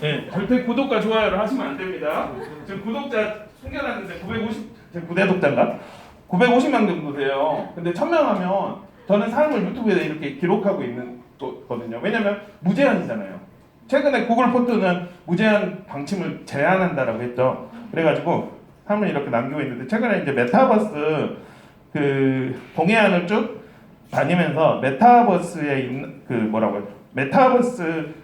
네, 절대 구독과 좋아요를 하시면 안 됩니다. 지금 구독자 숨겨놨는데 9대독자인가? 950명 정도 돼요. 근데 1000명 하면 저는 삶을 유튜브에 이렇게 기록하고 있는 거거든요. 왜냐면 무제한이잖아요. 최근에 구글 포트는 무제한 방침을 제한한다라고 했죠. 그래가지고 삶을 이렇게 남기고 있는데 최근에 이제 메타버스 그 동해안을 쭉 다니면서 메타버스에 있는 그 뭐라고요? 메타버스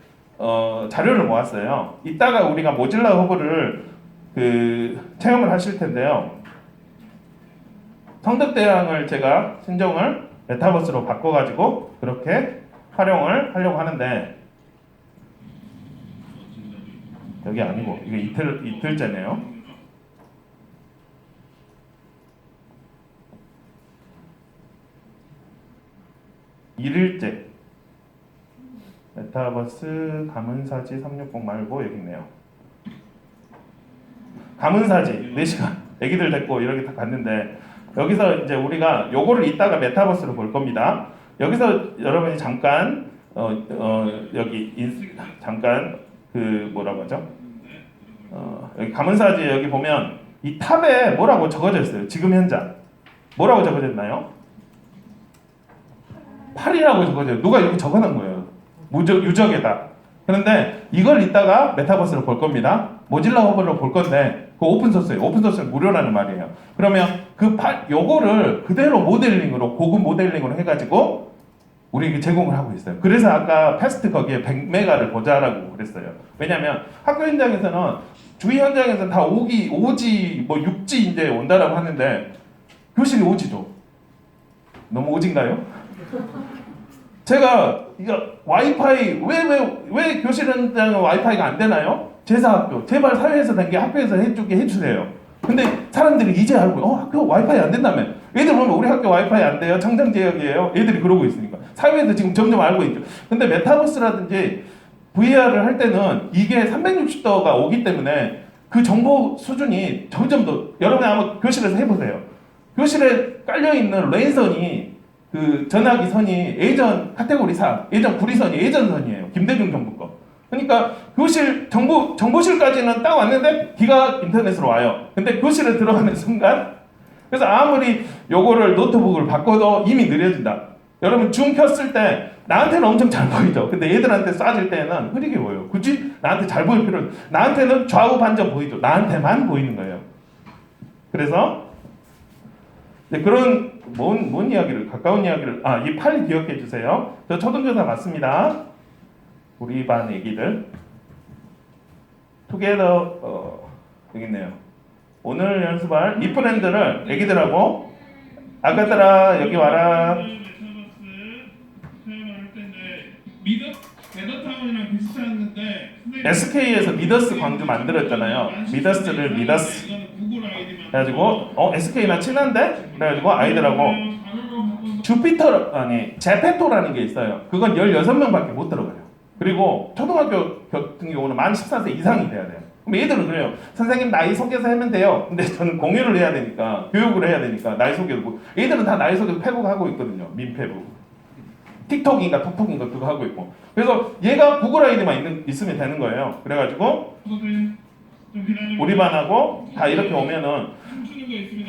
자료를 모았어요. 이따가 우리가 모질라 허브를 그 체험을 하실 텐데요. 성덕대왕을 제가 신종을 메타버스로 바꿔가지고 그렇게 활용을 하려고 하는데 여기 아니고 이거 이틀째네요. 일일째 메타버스 가문사지 360 말고 여기 있네요. 가문사지 4시간 애기들 데리고 이렇게 다 갔는데 여기서 이제 우리가 요거를 이따가 메타버스로 볼 겁니다. 여기서 여러분이 잠깐 여기 잠깐 그 뭐라고 하죠? 여기 가문사지 여기 보면 이 탑에 뭐라고 적어져 있어요. 지금 현장 뭐라고 적어져 있나요? 8이라고 적어져요. 누가 이렇게 적어놓은 거예요. 유적에다. 그런데 이걸 이따가 메타버스로 볼 겁니다. 모질라 허브로 볼 건데 그 오픈소스예요. 오픈소스는 무료라는 말이에요. 그러면 요거를 그대로 모델링으로 고급 모델링으로 해가지고 우리에게 제공을 하고 있어요. 그래서 아까 패스트 거기에 100메가를 보자라고 그랬어요. 왜냐면 학교 현장에서는 주위 현장에서는 다 5G 뭐 6G 이제 온다라고 하는데 교실이 5G죠. 너무 오진가요? 제가 이거 와이파이 왜 교실 현장에 와이파이가 안 되나요? 제사학교 제발 사회에서 된 게 학교에서 해주세요. 근데 사람들이 이제 알고 학교 와이파이 안 된다며. 애들 보면 우리 학교 와이파이 안 돼요. 청정지역이에요. 애들이 그러고 있으니까 사회에서 지금 점점 알고 있죠. 근데 메타버스라든지 VR을 할 때는 이게 360도가 오기 때문에 그 정보 수준이 점점 더 여러분이 아마 교실에서 해보세요. 교실에 깔려있는 랜선이 그 전화기 선이 예전 카테고리 4, 예전 구리선이 예전 선이에요. 김대중 정부 거. 그러니까 교실 정보실까지는 딱 왔는데 기가 인터넷으로 와요. 근데 교실에 들어가는 순간 그래서 아무리 요거를 노트북을 바꿔도 이미 느려진다. 여러분 줌 켰을 때 나한테는 엄청 잘 보이죠. 근데 얘들한테 쏴질 때는 흐리게 보여요. 굳이 나한테 잘 보일 필요는 나한테는 좌우 반전 보이죠. 나한테만 보이는 거예요. 그래서 그런 뭔 이야기를 가까운 이야기를 이 팔 기억해 주세요. 저 초등교사 맞습니다. 우리 반 애기들 투게더 여기 있네요. 오늘 연습할 이 프렌드를 애기들하고 아가들아 여기 와라. 메더타운이랑 비슷했는데 SK에서 미더스 광주 만들었잖아요. 미더스를 미더스 그래가지고 SK랑 친한데? 그래가지고 아이들하고 제페토라는 게 있어요. 그건 16명밖에 못 들어가요. 그리고 초등학교 같은 경우는 만 14세 이상이 돼야 돼요. 그럼 얘들은 그래요. 선생님 나이 소개서 하면 돼요. 근데 저는 공유를 해야 되니까 교육을 해야 되니까 나이 소개를 얘들은 다 나이 소개 페북하고 있거든요. 민페북. 틱톡인가 톡톡인가 그거 하고 있고. 그래서 얘가 구글 아이디만 있으면 되는 거예요. 그래가지고 우리 반하고 다 이렇게 오면은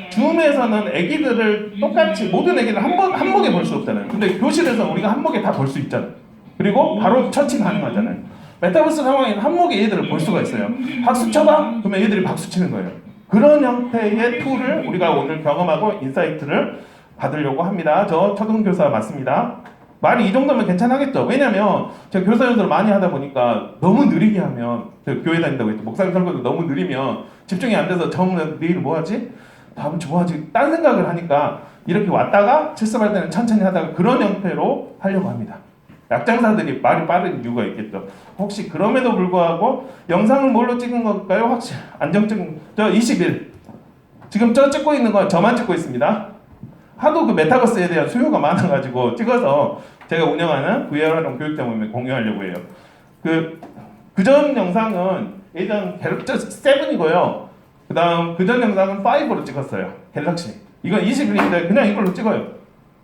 줌에서는 애기들을 똑같이 모든 애기를 한목에 볼 수 없잖아요. 근데 교실에서 우리가 한목에 다 볼 수 있잖아요. 그리고 바로 처치 가능하잖아요. 메타버스 상황에는 한목에 애들을 볼 수가 있어요. 박수 쳐봐? 그러면 애들이 박수 치는 거예요. 그런 형태의 툴을 우리가 오늘 경험하고 인사이트를 받으려고 합니다. 저 초등교사 맞습니다. 말이 이 정도면 괜찮겠죠. 왜냐면 제가 교사 연수를 많이 하다 보니까 너무 느리게 하면 교회 다닌다고 했죠. 목사님 설교도 너무 느리면 집중이 안 돼서 처음에 내일 뭐 하지? 다음 주 뭐 하지? 딴 생각을 하니까 이렇게 왔다가 실습할 때는 천천히 하다가 그런 형태로 하려고 합니다. 약장사들이 말이 빠른 이유가 있겠죠. 혹시 그럼에도 불구하고 영상을 뭘로 찍은 걸까요? 확실히 안정적인 저 20일 지금 저 찍고 있는 건 저만 찍고 있습니다. 하도 그 메타버스에 대한 수요가 많아가지고 찍어서 제가 운영하는 VR활용 교육자 모임에 공유하려고 해요. 그전 영상은 예전 갤럭시 7이고요. 그전 영상은 5로 찍었어요. 갤럭시. 이건 21인데 그냥 이걸로 찍어요.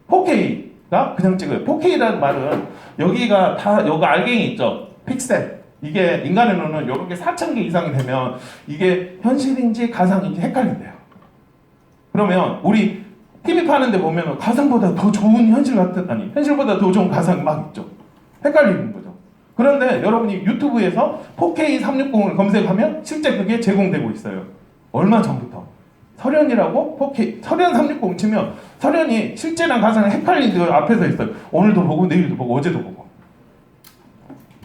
4K가 그냥 찍어요. 4K라는 말은 여기가 다 여기 알갱이 있죠. 픽셀. 이게 인간의 눈은 이렇게 4,000개 이상이 되면 이게 현실인지 가상인지 헷갈린대요. 그러면 우리 TV 파는데 보면 가상보다 더 좋은 현실 같은, 아니 현실보다 더 좋은 가상이 막 있죠. 헷갈리는 거죠. 그런데 여러분이 유튜브에서 4K 360을 검색하면 실제 그게 제공되고 있어요. 얼마 전부터. 설현이라고 4K, 설현 360 치면 설현이 실제랑 가상이 헷갈리는 그 앞에서 있어요. 오늘도 보고 내일도 보고 어제도 보고.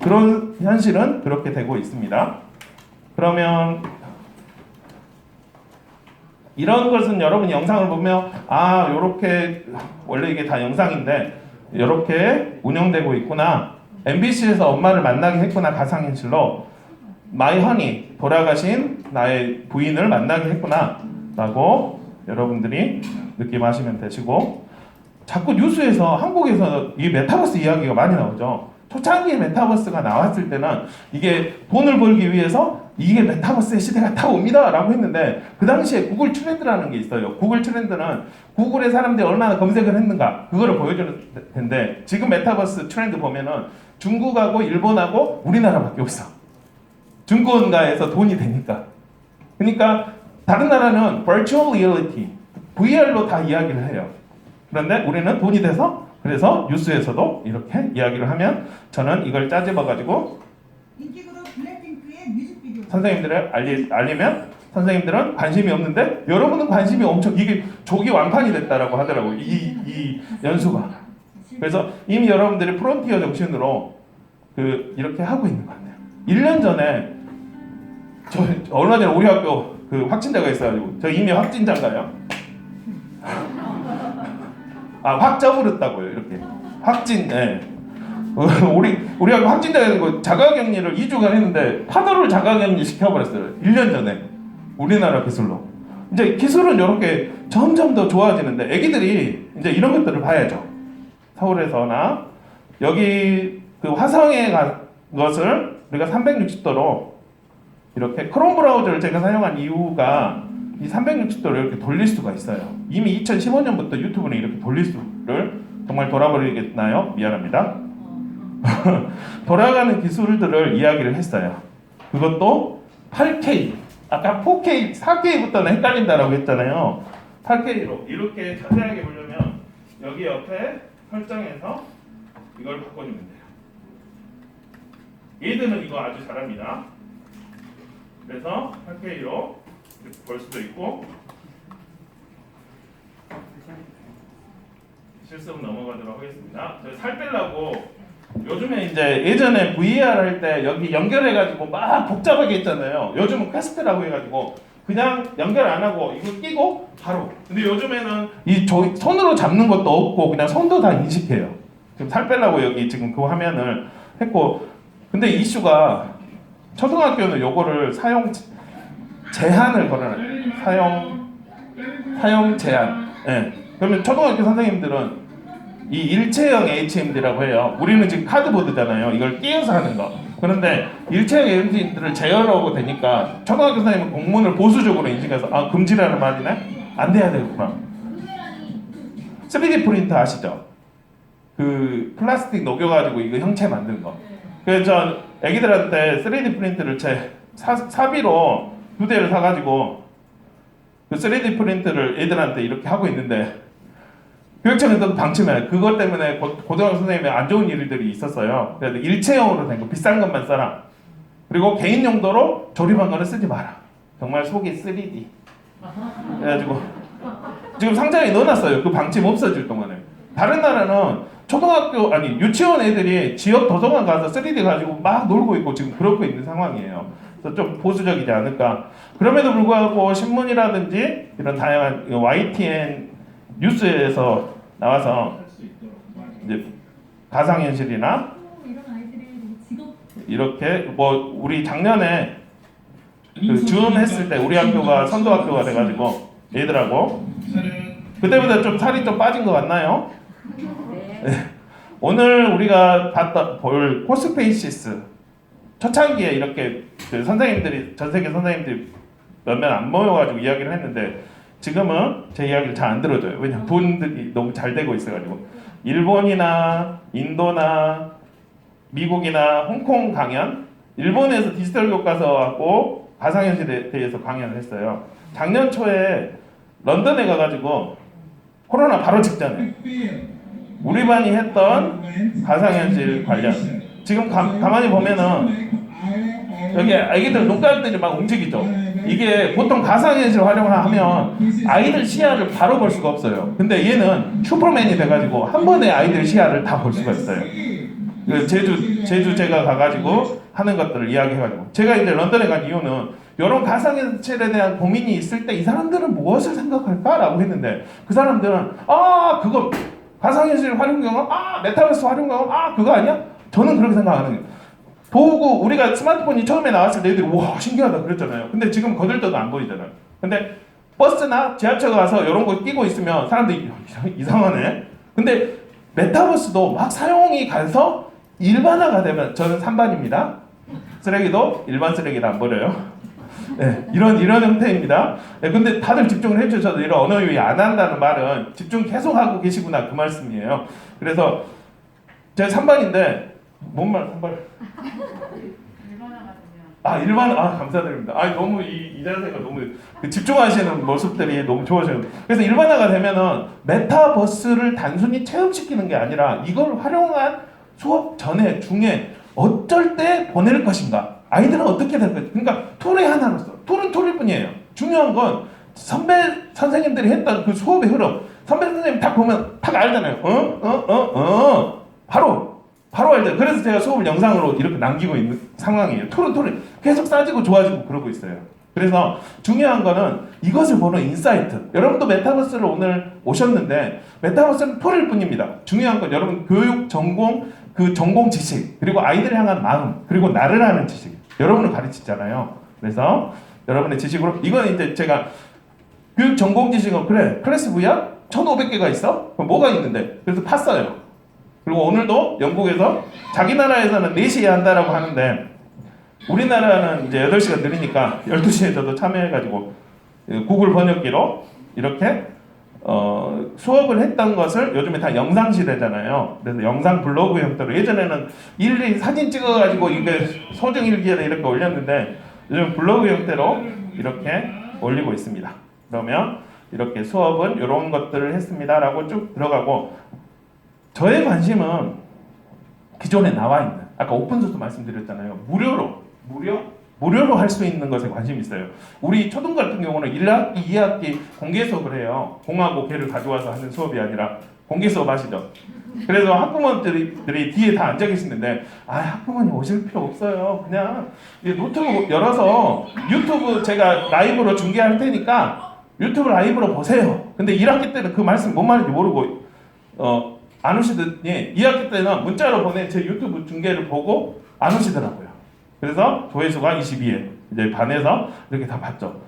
그런 현실은 그렇게 되고 있습니다. 그러면 이런 것은 여러분이 영상을 보면 아 요렇게 원래 이게 다 영상인데 이렇게 운영되고 있구나. MBC에서 엄마를 만나게 했구나. 가상현실로 마이 허니 돌아가신 나의 부인을 만나게 했구나 라고 여러분들이 느낌하시면 되시고, 자꾸 뉴스에서 한국에서 이 메타버스 이야기가 많이 나오죠. 초창기에 메타버스가 나왔을 때는 이게 돈을 벌기 위해서 이게 메타버스의 시대가 다 옵니다 라고 했는데, 그 당시에 구글 트렌드라는 게 있어요. 구글 트렌드는 구글에 사람들이 얼마나 검색을 했는가 그거를 보여주는 텐데, 지금 메타버스 트렌드 보면은 중국하고 일본하고 우리나라밖에 없어. 증권가에서 돈이 되니까. 그러니까 다른 나라는 virtual reality, VR로 다 이야기를 해요. 그런데 우리는 돈이 돼서, 그래서 뉴스에서도 이렇게 이야기를 하면 저는 이걸 짜집어가지고 인기 그룹 블랙핑크의 뮤직비디오 선생님들을 알리면 선생님들은 관심이 없는데 여러분은 관심이 엄청, 이게 조기 완판이 됐다라고 하더라고요. 이 연수가. 그래서 이미 여러분들이 프론티어 정신으로 이렇게 하고 있는 것 같아요. 1년 전에 저 얼마 전에 우리 학교 확진자가 있어가지고 저 이미 확진자인가요? 아 확져버렸다고요. 이렇게 확진. 예. 우리 학교 확진자가 있고 자가격리를 2주간 했는데 파도를 자가격리 시켜버렸어요. 1년 전에 우리나라 기술로. 이제 기술은 이렇게 점점 더 좋아지는데 애기들이 이제 이런 것들을 봐야죠. 서울에서나 여기 화성에 간 것을 우리가 360도로 이렇게 크롬 브라우저를 제가 사용한 이유가 이 360도를 이렇게 돌릴 수가 있어요. 이미 2015년부터 유튜브는 이렇게 돌릴 수를, 정말 돌아버리겠나요? 미안합니다. 돌아가는 기술들을 이야기를 했어요. 그것도 8K, 아까 4K, 4K부터는 헷갈린다라고 했잖아요. 8K로 이렇게 자세하게 보려면 여기 옆에 설정해서 이걸 바꿔주면 돼요. 얘들은 이거 아주 잘합니다. 그래서 8K로 이렇게 볼 수도 있고, 실습 넘어가도록 하겠습니다. 살 빼려고 요즘에 이제 예전에 VR 할 때 여기 연결해가지고 막 복잡하게 했잖아요. 요즘은 퀘스트라고 해가지고 그냥 연결 안 하고 이거 끼고 바로. 근데 요즘에는 손으로 잡는 것도 없고 그냥 손도 다 인식해요. 지금 살 빼려고 여기 지금 그 화면을 했고, 근데 이슈가 초등학교는 요거를 사용 제한을 걸어놔요. 사용 제한. 예. 그러면 초등학교 선생님들은 이 일체형 HMD라고 해요. 우리는 지금 카드보드잖아요. 이걸 끼워서 하는 거. 그런데 일체형 HMD를 제어하고 되니까 초등학교 선생님은 공문을 보수적으로 인식해서 아 금지라는 말이네? 안 돼야 되겠구나. 3D 프린터 아시죠? 플라스틱 녹여가지고 이거 형체 만드는 거. 그래서 저 애기들한테 3D 프린터를 사비로 2대를 사가지고 그 3D 프린터를 애들한테 이렇게 하고 있는데 교육청에서도 방침해요. 그것 때문에 고등학교 선생님이 안 좋은 일들이 있었어요. 그래서 일체형으로 된 거 비싼 것만 써라. 그리고 개인 용도로 조립한 거는 쓰지 마라. 정말 속이 3D. 그래가지고 지금 상자에 넣어놨어요. 그 방침 없어질 동안에. 다른 나라는 초등학교 아니 유치원 애들이 지역 도서관 가서 3D 가지고 막 놀고 있고 지금 그러고 있는 상황이에요. 그래서 좀 보수적이지 않을까. 그럼에도 불구하고 신문이라든지 이런 다양한 YTN 뉴스에서 나와서 이제 가상현실이나 이렇게 우리 작년에 지원했을 때 우리 학교가 선도학교가 돼가지고 얘들하고 그때보다 좀 살이 좀 빠진 것 같나요? 네. 오늘 우리가 볼 코스페이시스 초창기에 이렇게 선생님들이 전 세계 선생님들이 몇몇 안 모여가지고 이야기를 했는데 지금은 제 이야기를 잘 안 들어줘요. 왜냐면 돈들이 너무 잘 되고 있어가지고 일본이나 인도나 미국이나 홍콩 강연 일본에서 디지털 교과서하고 가상현실에 대해서 강연을 했어요. 작년 초에 런던에 가가지고 코로나 바로 직전에 우리 반이 했던 가상현실 관련 지금 가만히 보면은 여기 아이들 눈깔들이 막 움직이죠. 이게 보통 가상현실 활용하면 아이들 시야를 바로 볼 수가 없어요. 근데 얘는 슈퍼맨이 돼가지고 한 번에 아이들 시야를 다 볼 수가 있어요. 제주 제가 가가지고 하는 것들을 이야기해가지고 제가 이제 런던에 간 이유는 이런 가상현실에 대한 고민이 있을 때 이 사람들은 무엇을 생각할까라고 했는데 그 사람들은 그거 가상현실 활용 경험 메타버스 활용 경험 그거 아니야? 저는 그렇게 생각하는 거예요. 도구 우리가 스마트폰이 처음에 나왔을 때 애들이 와 신기하다 그랬잖아요. 근데 지금 거들떠도 안 보이잖아요. 근데 버스나 지하철 가서 이런 거 끼고 있으면 사람들이 이상하네. 근데 메타버스도 막 사용이 가서 일반화가 되면 저는 3반입니다. 쓰레기도 일반 쓰레기를 안 버려요. 네, 이런 형태입니다. 네, 근데 다들 집중을 해주셔서 이런 언어 유희 안 한다는 말은 집중 계속 하고 계시구나 그 말씀이에요. 그래서 제가 3반인데 뭔 말 3반? 일반 감사드립니다. 너무 이 자세가 너무 집중하시는 모습들이 너무 좋으셔요. 그래서 일반화가 되면은 메타버스를 단순히 체험시키는 게 아니라 이걸 활용한 수업 전에 중에 어쩔 때 보낼 것인가? 아이들은 어떻게 될 것인가? 그러니까 툴의 하나로서 툴은 툴일 뿐이에요. 중요한 건 선생님들이 했던 그 수업의 흐름. 선배 선생님 딱 보면 딱 알잖아요. 바로 알죠. 그래서 제가 수업을 영상으로 이렇게 남기고 있는 상황이에요. 툴은 계속 싸지고 좋아지고 그러고 있어요. 그래서 중요한 거는 이것을 보는 인사이트. 여러분도 메타버스를 오늘 오셨는데 메타버스는 툴일 뿐입니다. 중요한 건 여러분 교육 전공 그 전공 지식 그리고 아이들을 향한 마음 그리고 나를 아는 지식 여러분을 가르치잖아요. 그래서 여러분의 지식으로 이건 이제 제가 교육 전공 지식은 그래 클래스 VR 1,500개가 있어? 그럼 뭐가 있는데? 그래서 팠어요. 그리고 오늘도 영국에서 자기 나라에서는 4시에 한다라고 하는데 우리나라는 이제 8시가 느리니까 12시에 저도 참여해가지고 구글 번역기로 이렇게 수업을 했던 것을 요즘에 다 영상 시대잖아요. 그래서 영상 블로그 형태로 예전에는 일일이 사진 찍어가지고 이게 소정 일기에 이렇게 올렸는데 요즘 블로그 형태로 이렇게 올리고 있습니다. 그러면 이렇게 수업은 이런 것들을 했습니다라고 쭉 들어가고 저의 관심은 기존에 나와 있는 아까 오픈소스 말씀드렸잖아요. 무료로 할 수 있는 것에 관심이 있어요. 우리 초등 같은 경우는 1학기, 2학기 공개 수업을 해요. 공하고 개를 가져와서 하는 수업이 아니라 공개 수업 하시죠. 그래서 학부모들이 뒤에 다 앉아 계시는데 학부모님 오실 필요 없어요. 그냥 노트북 열어서 유튜브 제가 라이브로 중계할 테니까 유튜브 라이브로 보세요. 근데 1학기 때는 그 말씀 뭔 말인지 모르고 안 오시더니 2학기 때는 문자로 보낸 제 유튜브 중계를 보고 안 오시더라고요. 그래서 조회수가 22회 이제 반에서 이렇게 다 봤죠.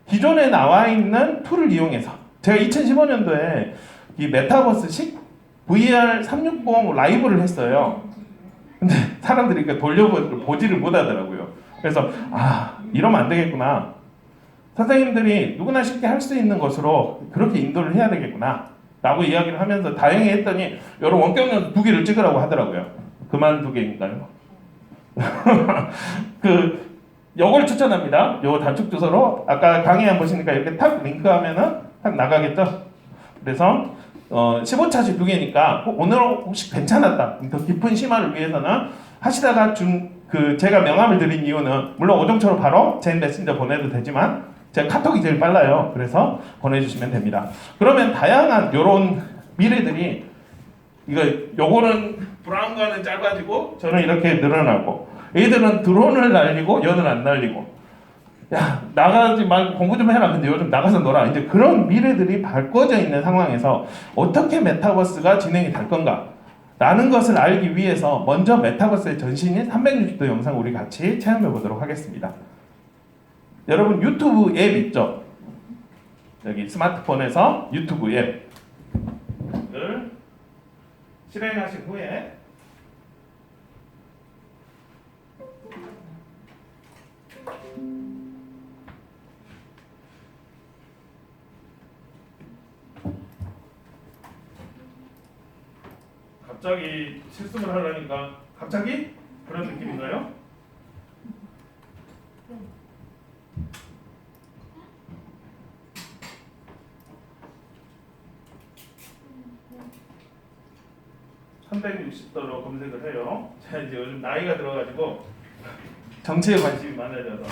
기존에 나와 있는 툴을 이용해서 제가 2015년도에 이 메타버스식 VR 360 라이브를 했어요. 근데 사람들이 그 돌려보지를 못하더라고요. 그래서 이러면 안 되겠구나. 선생님들이 누구나 쉽게 할 수 있는 것으로 그렇게 인도를 해야 되겠구나 라고 이야기를 하면서 다행히 했더니 여러 원격 연수 2개를 찍으라고 하더라고요. 그만 2개인가요? 요걸 추천합니다. 요 단축 주소로 아까 강의 안 보시니까 이렇게 탁 링크하면은 탁 나가겠죠. 그래서 15차시 2개니까 오늘 혹시 괜찮았다 더 깊은 심화를 위해서는 하시다가 제가 명함을 드린 이유는 물론 오정초로 바로 제 메신저 보내도 되지만 제가 카톡이 제일 빨라요. 그래서 보내주시면 됩니다. 그러면 다양한 요런 미래들이 요거는 브라운관은 짧아지고 저는 이렇게 늘어나고 애들은 드론을 날리고 얘는 안 날리고 나가지 말고 공부 좀 해라. 근데 요즘 나가서 놀아. 이제 그런 미래들이 밝혀져 있는 상황에서 어떻게 메타버스가 진행이 될 건가 라는 것을 알기 위해서 먼저 메타버스의 전신인 360도 영상 우리 같이 체험해 보도록 하겠습니다. 여러분 유튜브 앱 있죠? 여기 스마트폰에서 유튜브 앱을 실행하신 후에 갑자기 실습을 하려니까 갑자기 그런 느낌인가요? (360도로) 검색을 해요. 제가 이제 요즘 나이가 들어가지고 정치에 관심이 많아져서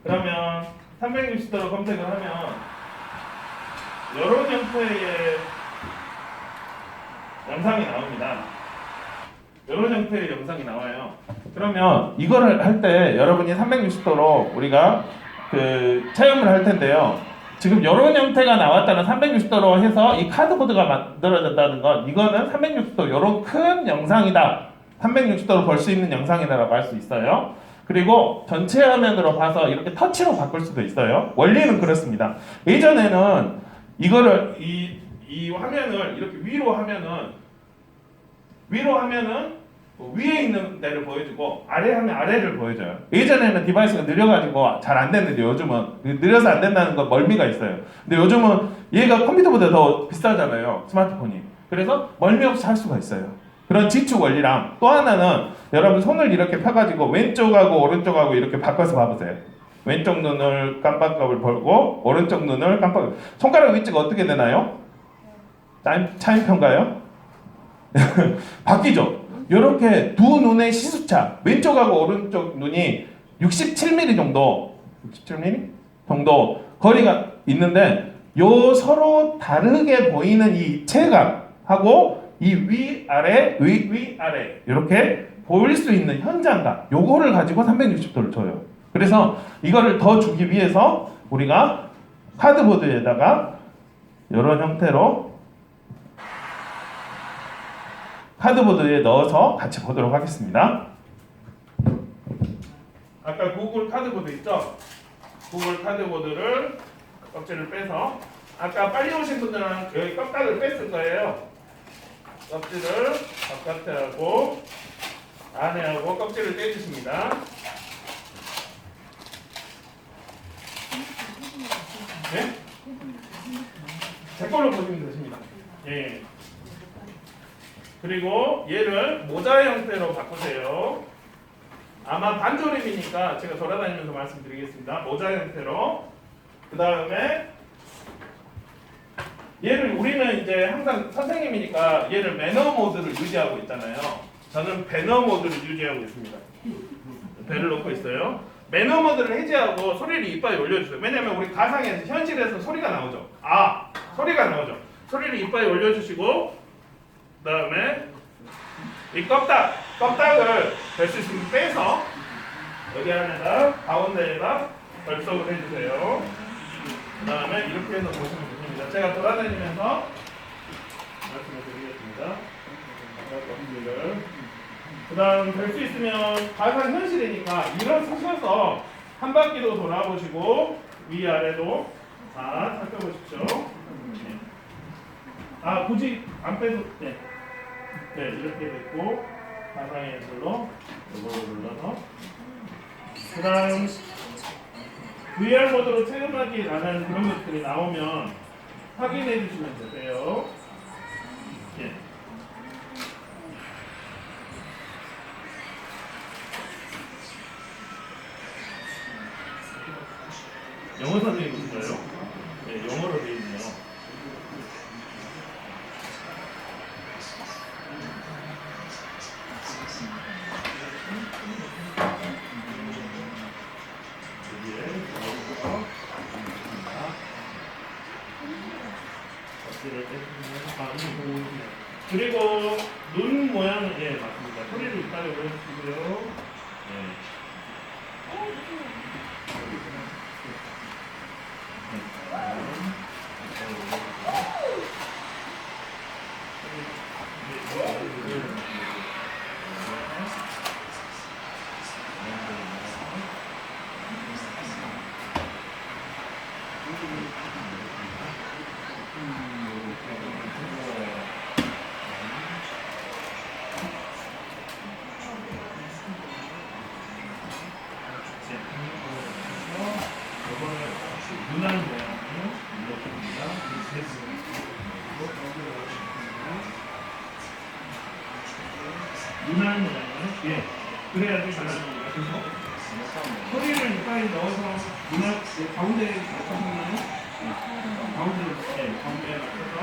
그러면 360도로 검색을 하면 여러 형태의 영상이 나옵니다. 여러 형태의 영상이 나와요. 그러면 이거를 할 때 여러분이 360도로 우리가 그 체험을 할 텐데요. 지금 이런 형태가 나왔다는 360도로 해서 이 카드보드가 만들어졌다는 건 이거는 360도 이런 큰 영상이다. 360도로 볼 수 있는 영상이다라고 할 수 있어요. 그리고 전체 화면으로 봐서 이렇게 터치로 바꿀 수도 있어요. 원리는 그렇습니다. 예전에는 이거를 이 화면을 이렇게 위로 하면은 위에 있는 데를 보여주고 아래 하면 아래를 보여줘요. 예전에는 디바이스가 느려가지고 잘 안 됐는데 요즘은 느려서 안 된다는 건 멀미가 있어요. 근데 요즘은 얘가 컴퓨터보다 더 비싸잖아요. 스마트폰이. 그래서 멀미 없이 할 수가 있어요. 그런 지축 원리랑 또 하나는 여러분 손을 이렇게 펴가지고 왼쪽하고 오른쪽하고 이렇게 바꿔서 봐보세요. 왼쪽 눈을 깜빡깜을 벌고 오른쪽 눈을 깜빡. 손가락 위치가 어떻게 되나요? 차임표인가요? 바뀌죠. 이렇게 두 눈의 시수차 왼쪽하고 오른쪽 눈이 67mm 정도 67mm 정도 거리가 있는데 요 서로 다르게 보이는 이 입체감하고 이 위아래 위아래 이렇게 보일 수 있는 현장감 요거를 가지고 360도를 줘요. 그래서 이거를 더 주기 위해서 우리가 카드보드에다가 이런 형태로 카드보드에 넣어서 같이 보도록 하겠습니다. 아까 구글 카드보드 있죠? 구글 카드보드를 껍질을 빼서 아까 빨리 오신 분들은 여기 껍질을 뺐을 거예요. 껍질을 바깥에 하고 안에 하고 껍질을 떼주십니다. 네? 제 걸로 보시면 되십니다. 예. 그리고 얘를 모자 형태로 바꾸세요. 아마 반조림이니까 제가 돌아다니면서 말씀드리겠습니다. 모자 형태로. 그 다음에 얘를 우리는 이제 항상 선생님이니까 얘를 매너 모드를 유지하고 있잖아요. 저는 배너 모드를 유지하고 있습니다. 배를 놓고 있어요. 매너 모드를 해제하고 소리를 이빨에 올려주세요. 왜냐면 우리 가상에서 현실에서 소리가 나오죠. 소리가 나오죠. 소리를 이빨에 올려주시고 그 다음에 이 껍닥을 될 수 있으면 빼서 여기 안에다 가운데에다 결석을 해주세요. 그 다음에 이렇게 해서 보시면 됩니다. 제가 돌아다니면서 말씀을 드리겠습니다. 그 다음 될 수 있으면 가상 현실이니까 일어서셔서 한 바퀴도 돌아보시고 위아래도 다 살펴보십시오. 굳이 안 빼도 네, 이렇게 됐고 가상의 예술로 이걸로 눌러서 그 다음 VR 모드로 체험하기라는 그런 것들이 나오면 확인해 주시면 되세요. 예. 영어 선생님이신가요? 네, 영어로 되어 있네요. 그리고 눈 모양은 맞습니다. 소리를 이따가 보여주시고요. 눈알 모양을 눌러줍니다. 눈알 모양을 그래야지 잘하는 겁니다. 그래서 소리를 가까이 넣어서 문학 가운데 맞춰서나요? 가운데 가운데 맞춰서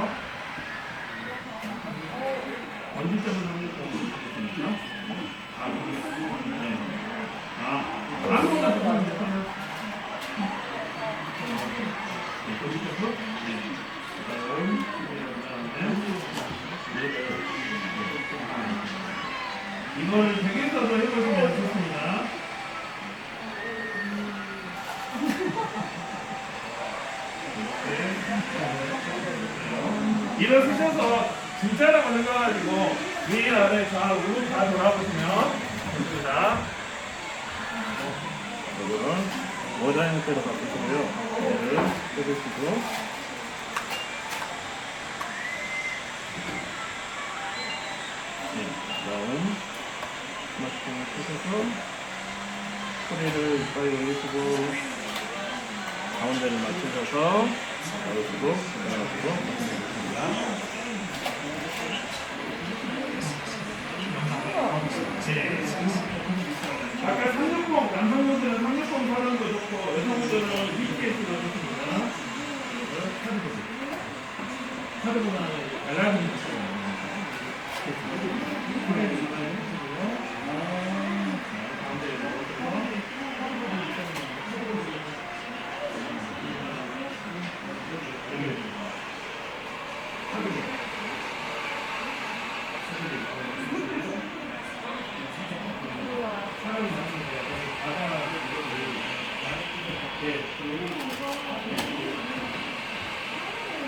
던질 때도 좀 아무거나 들어가면 돼요. 던질 때도 이걸 댁에서도 해보시면 좋습니다. 일어서셔서 진짜라고 생각하시고 위에 아래 좌우로 다 돌아보시면 됩니다. 이거는 모자 형태로 바꾸시고요. 얘를 뜯으시고 다음 스마트폰을 펴셔서 소리를 이빨에 올리시고 가운데를 맞추셔서 잡으시고 올라가시고 하시면 아까 360 남성분들은 360 사는 거 좋고 여성분들은 VPS가 좋습니다. 카드보다는 알람이 있어요.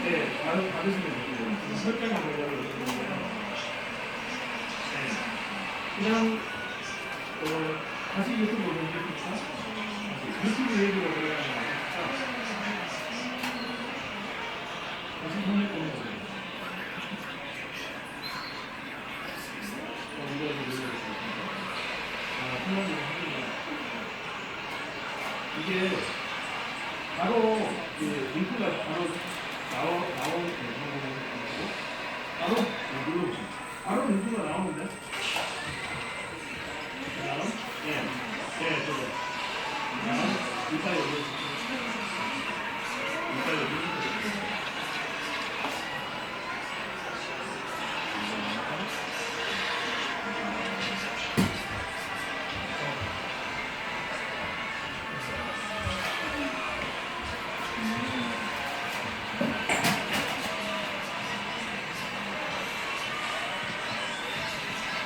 네, 받으시면 됩니다. 설정을 그냥 다시 유튜브 올려주실까? 유튜브 얘기로 올려야 다시 보내고 이게 바로 링크가 바로 눌러보세요. 바로 링크가 나오는데. 그다음 저거. 그다음 이따 여기.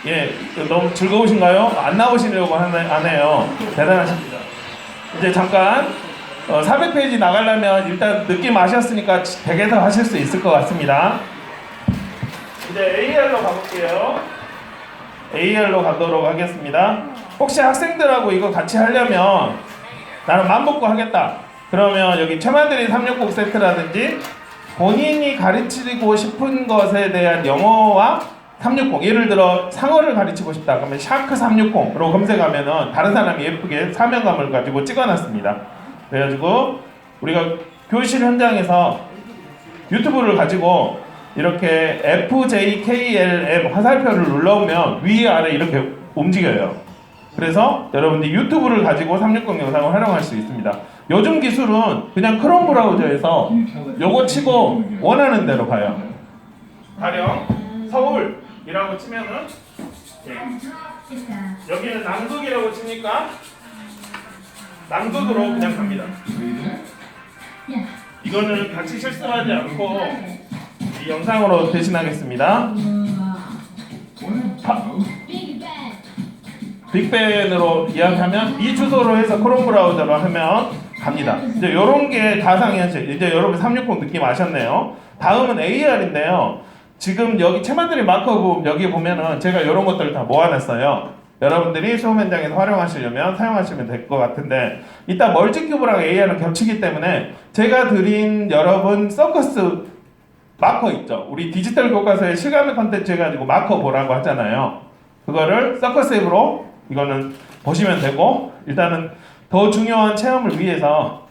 예, 너무 즐거우신가요? 안 나오시려고 하네요. 대단하십니다. 이제 잠깐 400페이지 나가려면 일단 느낌 아셨으니까 댁에서 하실 수 있을 것 같습니다. 이제 AR로 가볼게요. AR로 가도록 하겠습니다. 혹시 학생들하고 이거 같이 하려면 나는 맘 먹고 하겠다. 그러면 여기 최만들이 360 세트라든지 본인이 가르치고 싶은 것에 대한 영어와 360 예를 들어 상어를 가르치고 싶다 그러면 샤크 360으로 검색하면은 다른 사람이 예쁘게 사명감을 가지고 찍어놨습니다. 그래가지고 우리가 교실 현장에서 유튜브를 가지고 이렇게 FJKLM 화살표를 눌러보면 위아래 이렇게 움직여요. 그래서 여러분들이 유튜브를 가지고 360 영상을 활용할 수 있습니다. 요즘 기술은 그냥 크롬 브라우저에서 요거 치고 원하는 대로 가요. 가령 서울이라고 치면은 여기는 남극이라고 치니까 남극으로 그냥 갑니다. 이거는 같이 실수하지 않고 이 영상으로 대신하겠습니다. 빅벤으로 이야기하면 이 주소로 해서 크롬 브라우저로 하면 갑니다. 이제 이런 게 가상현실. 이제 여러분 360 느낌 아셨네요. 다음은 AR인데요. 지금 여기 채만들이 마커북 여기 보면은 제가 이런 것들을 다 모아놨어요. 여러분들이 수업 현장에서 활용하시려면 사용하시면 될 것 같은데 이따 멀티큐브랑 AR은 겹치기 때문에 제가 드린 여러분 서커스 마커 있죠. 우리 디지털 교과서에 실감의 컨텐츠 해가지고 마커 보라고 하잖아요. 그거를 서커스 앱으로 이거는 보시면 되고 일단은 더 중요한 체험을 위해서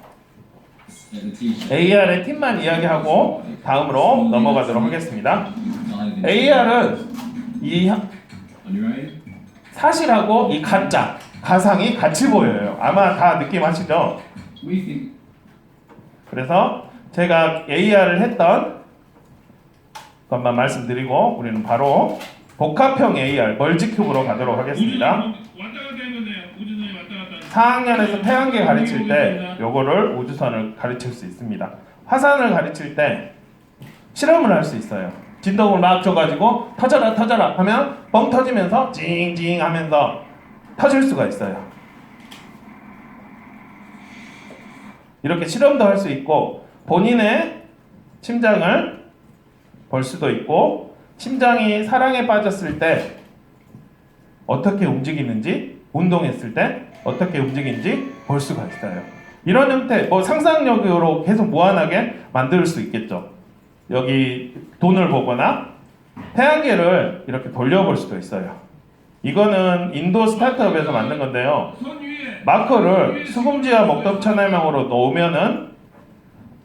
AR의 팁만 이야기하고 다음으로 넘어가도록 하겠습니다. AR은 이 사실하고 이 가짜 가상이 같이 보여요. 아마 다 느낌 아시죠? 웨이팅. 그래서 제가 AR을 했던 것만 말씀드리고 우리는 바로 복합형 AR 멀지큐브로 가도록 하겠습니다. 왔다 갔다 해보세요. 우주선이 왔다 갔다. 4학년에서 태양계 가르칠 때 요거를 우주선을 가르칠 수 있습니다. 화산을 가르칠 때 실험을 할 수 있어요. 진동을 막 줘가지고 터져라 터져라 하면 뻥 터지면서 징징 하면서 터질 수가 있어요. 이렇게 실험도 할 수 있고 본인의 심장을 볼 수도 있고 심장이 사랑에 빠졌을 때 어떻게 움직이는지 운동했을 때 어떻게 움직이는지 볼 수가 있어요. 이런 형태 상상력으로 계속 무한하게 만들 수 있겠죠. 여기 돈을 보거나 태양계를 이렇게 돌려볼 수도 있어요. 이거는 인도 스타트업에서 만든 건데요. 손 위에. 마커를 수금지와 목dob천해명으로 놓으면은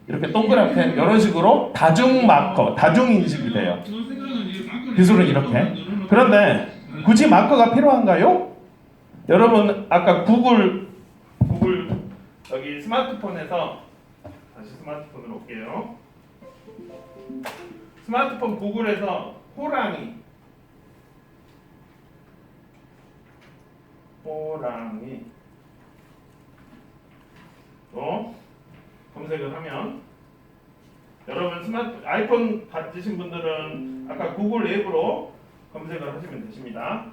이렇게 동그랗게 이런 식으로 다중 마커, 다중 인식이 돼요. 저 생각은 이 마크를 기술은 이렇게. 그런데 굳이 마커가 필요한가요? 여러분 아까 구글 여기 스마트폰에서 다시 스마트폰으로 올게요. 스마트폰 구글에서 호랑이 검색을 하면 여러분 아이폰 가지신 분들은 아까 구글 앱으로 검색을 하시면 되십니다.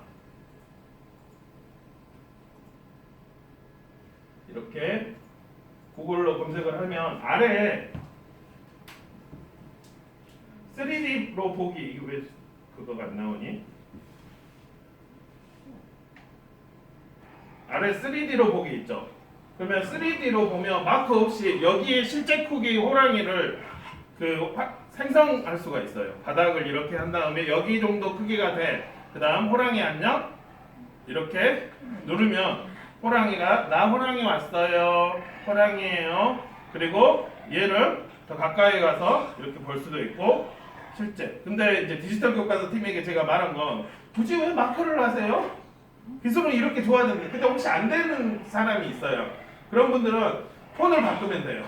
이렇게 구글로 검색을 하면 아래에 3D로 보기 이거 왜 그거가 안 나오니? 아래 3D로 보기 있죠. 그러면 3D로 보면 마크 없이 여기에 실제 크기 호랑이를 생성할 수가 있어요. 바닥을 이렇게 한 다음에 여기 정도 크기가 돼. 그 다음 호랑이 안녕 이렇게 누르면 호랑이가 나 호랑이 왔어요. 호랑이에요. 그리고 얘를 더 가까이 가서 이렇게 볼 수도 있고 실제. 근데 이제 디지털 교과서 팀에게 제가 말한 건 굳이 왜 마크를 하세요? 기술은 이렇게 좋아졌는데 근데 혹시 안 되는 사람이 있어요. 그런 분들은 폰을 바꾸면 돼요.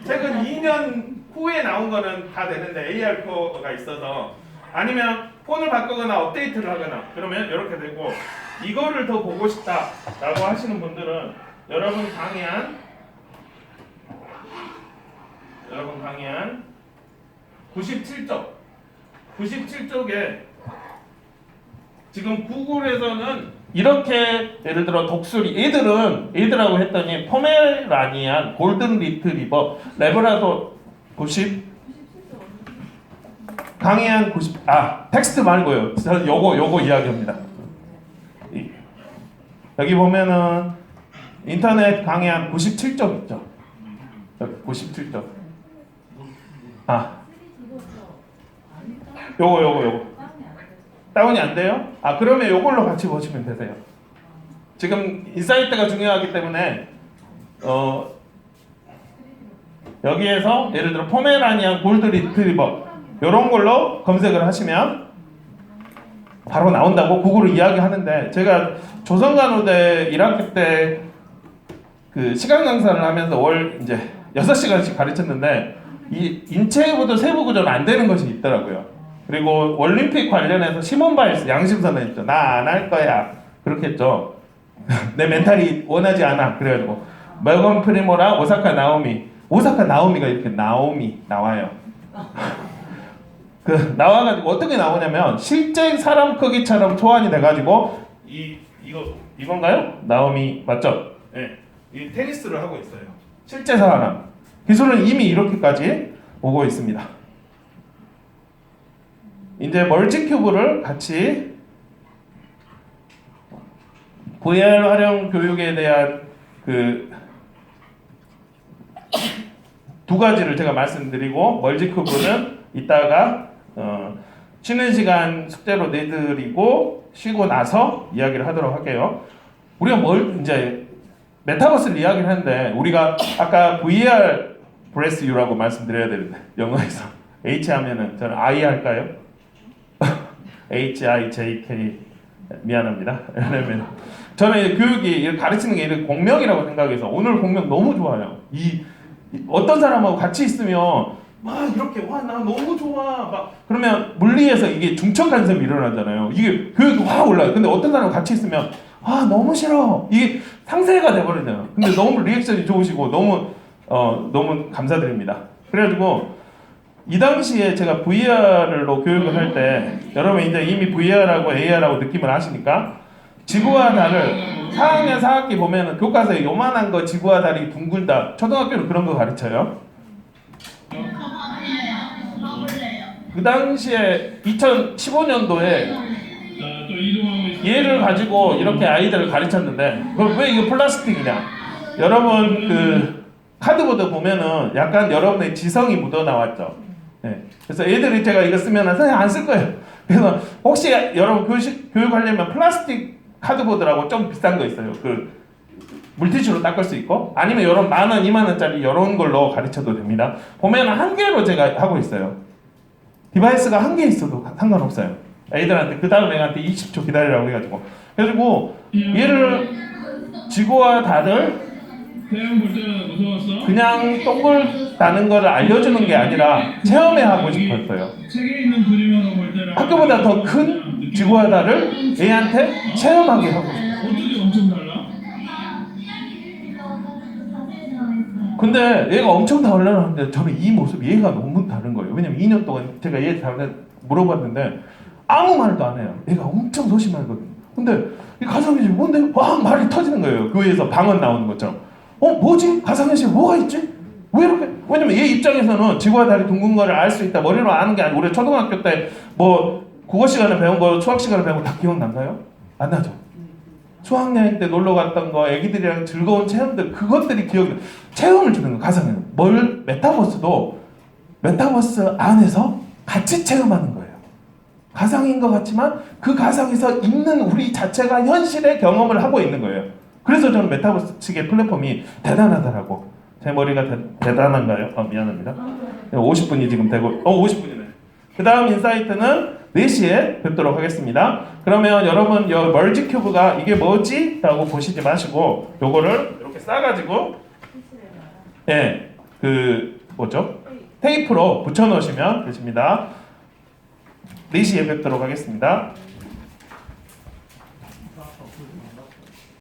최근 2년 후에 나온 거는 다 되는데 AR 코어가 있어서 아니면 폰을 바꾸거나 업데이트를 하거나 그러면 이렇게 되고 이거를 더 보고 싶다라고 하시는 분들은 여러분 강의한 97쪽에 지금 구글에서는 이렇게 예를 들어 독수리 애들하고 했더니 포메라니안 골든 리트리버 레브라도 90 강의한 90 텍스트 말고요. 저 요거 이야기합니다. 여기 보면은 인터넷 강의한 97쪽 있죠. 여기 97쪽. 요거 다운이 안 돼요? 그러면 요걸로 같이 보시면 되세요. 지금 인사이트가 중요하기 때문에 여기에서 예를 들어 포메라니안 골드 리트리버 요런 걸로 검색을 하시면 바로 나온다고 구글을 이야기하는데 제가 조선간호대 1학기 때 그 시간 강사를 하면서 월 이제 6시간씩 가르쳤는데 이 인체부도 세부 구조는 안 되는 것이 있더라고요. 그리고 올림픽 관련해서 시몬 바일스 양심선언 했죠. 나 안 할 거야. 그렇게 했죠. 내 멘탈이 원하지 않아. 그래가지고 메건 프리모랑 오사카 나오미가 이렇게 나오미 나와요. 나와가지고 어떻게 나오냐면 실제 사람 크기처럼 초안이 돼가지고 이건가요? 나오미 맞죠? 네. 이 테니스를 하고 있어요. 실제 사람 기술은 이미 이렇게까지 오고 있습니다. 이제 멀티큐브를 같이 VR 활용 교육에 대한 두 가지를 제가 말씀드리고 멀티큐브는 이따가 쉬는 시간 숙제로 내드리고 쉬고 나서 이야기를 하도록 할게요. 우리가 이제 메타버스를 이야기를 하는데 우리가 아까 VR 브레스 U라고 말씀드려야 되는데 영어에서 H 하면은 저는 I 할까요? H I J K 미안합니다. 왜냐면 저는 교육이 가르치는 게 이렇게 공명이라고 생각해서 오늘 공명 너무 좋아요. 어떤 사람하고 같이 있으면 막 이렇게 와 나 너무 좋아 막 그러면 물리에서 이게 중첩 간섭이 일어나잖아요. 이게 교육이 확 올라요. 근데 어떤 사람 같이 있으면 아 너무 싫어 이게 상쇄가 돼버리잖아요. 근데 너무 리액션이 좋으시고 너무 감사드립니다. 그래가지고 이 당시에 제가 VR로 교육을 할 때 여러분 이제 이미 VR하고 AR하고 느낌을 아시니까 지구와 달을 4학년 4학기 보면은 교과서에 요만한 거 지구와 달이 둥글다. 초등학교는 그런 거 가르쳐요. 그 당시에 2015년도에 또 이동하고 있습니다. 얘를 가지고 이렇게 아이들을 가르쳤는데 그럼 왜 이거 플라스틱이냐? 여러분 그 카드보드 보면은 약간 여러분의 지성이 묻어 나왔죠. 네. 그래서 애들이 제가 이거 쓰면 선생님 안 쓸 거예요. 그래서 혹시 여러분 교육하려면 플라스틱 카드보드라고 좀 비싼 거 있어요. 그 물티슈로 닦을 수 있고 아니면 이런 10,000원, 20,000원짜리 이런 걸로 가르쳐도 됩니다. 보면 한 개로 제가 하고 있어요. 디바이스가 한 개 있어도 상관없어요. 애들한테 그 다음 애한테 20초 기다리라고 해가지고 그래가지고 얘를 지구와 달을 태양 볼 때마다 무서웠어? 그냥 동글 다는 거를 알려주는 게 아니라 체험해 하고 싶었어요. 책에 있는 그림하고 볼 때랑 학교보다 더 큰 지구와 달을 애한테 체험하게 하고 싶어요. 어떻게 엄청 달라? 근데 얘가 엄청 달라는데 저는 이 모습 얘가 너무 다른 거예요. 왜냐면 2년 동안 제가 얘 물어봤는데 아무 말도 안 해요. 얘가 엄청 소심하거든요. 근데 이 가상현실 뭔데? 막 말이 터지는 거예요. 교회에서 방언 나오는 것처럼. 뭐지? 가상현실 뭐가 있지? 왜 이렇게? 왜냐면 얘 입장에서는 지구와 달이 둥근 거를 알 수 있다. 머리로 아는 게 아니고 우리 초등학교 때 뭐 국어 시간에 배운 거, 수학 시간에 배운 거 다 기억난가요? 안 나죠? 수학여행 때 놀러 갔던 거, 애기들이랑 즐거운 체험들 그것들이 기억이 나. 체험을 주는 거 가상현. 메타버스도 메타버스 안에서 같이 체험하는 거예요. 가상인 것 같지만 그 가상에서 있는 우리 자체가 현실의 경험을 하고 있는 거예요. 그래서 저는 메타버스 측의 플랫폼이 대단하더라고. 제 머리가 대단한가요? 미안합니다. 50분이 지금 되고 50분이네. 그 다음 인사이트는 4시에 뵙도록 하겠습니다. 그러면 여러분 여 멀지 큐브가 이게 뭐지? 라고 보시지 마시고 요거를 이렇게 싸가지고 그 뭐죠? 테이프로 붙여 놓으시면 되십니다. 4시에 뵙도록 하겠습니다.